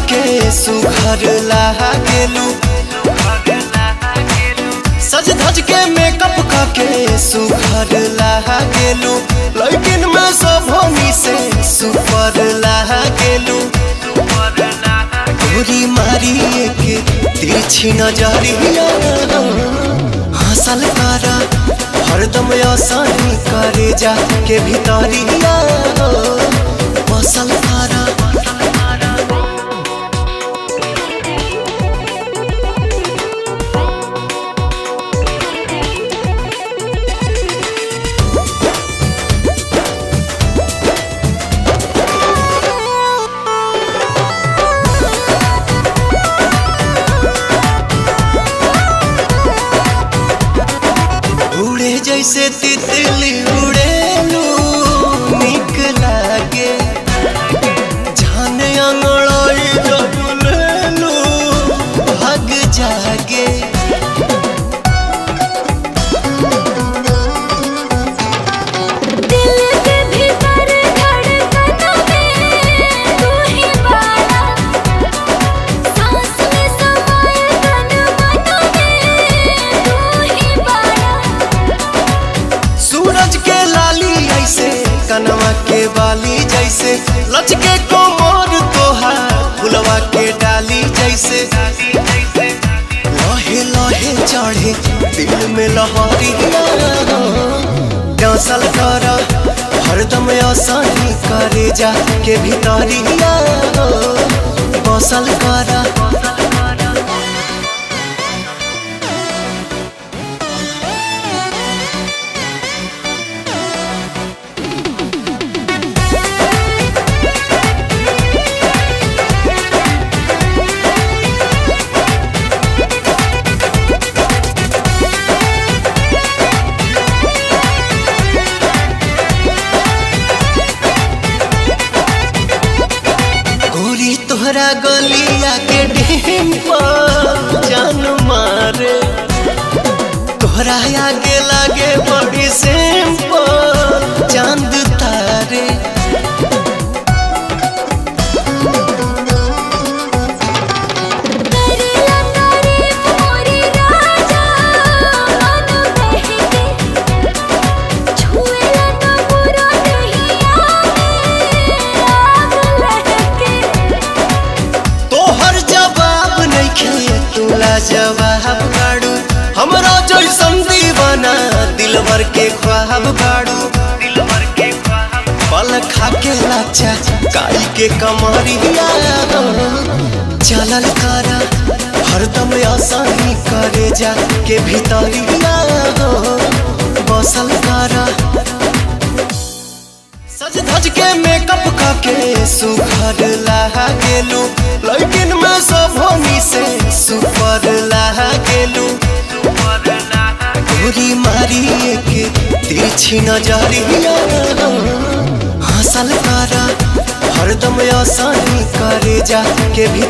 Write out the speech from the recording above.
के सुघर लागेलू, सज धज के मेकअप के सुघर लागेलू, लेकिन मैं सब होनी से सुपर लागेलू। गोरी मारी के तिरछी नजरिया हंसल करा हरदम आसानी करे जा के भीतरिया बसल करा। जैसे तितली उड़ेलू निक लागे, जाने अंगड़ाई जब लेलू भाग जागे। दिल के भीतर धड़कनों में तू ही बाड़ा, सांस में समाए तन मनों में तू ही बाड़ा। सूरज के लाली ऐसे कनवा के बाली जैसे, लचके कोमर तोहार फुलवा के डाली जैसे, लहे लहे चढ़े दिल में लहरिया डांसल करा हरदम आसानी करे जा के भीतरिया बसल करा। तोहरा गलिया के डिंपल जान मारे, तोहरा आगे लागे बड़ी सिंपल चांद तारे। जवाब बाड़ू हमरा जैसन दीवाना दिलवर के ख्वाब बाड़ू, पल खा के लाचा काई के कमरिया चलल करा हरदम आसानी करे जा के भीतरिया बसल करा। सज धज के मेकअप के सुघर लागेलू, लेकिन मैं सब होनी से सुपर लागेलू। गोरी मारी के तिरछी नजरिया हंसल करा हरदम आसानी करे जा के भी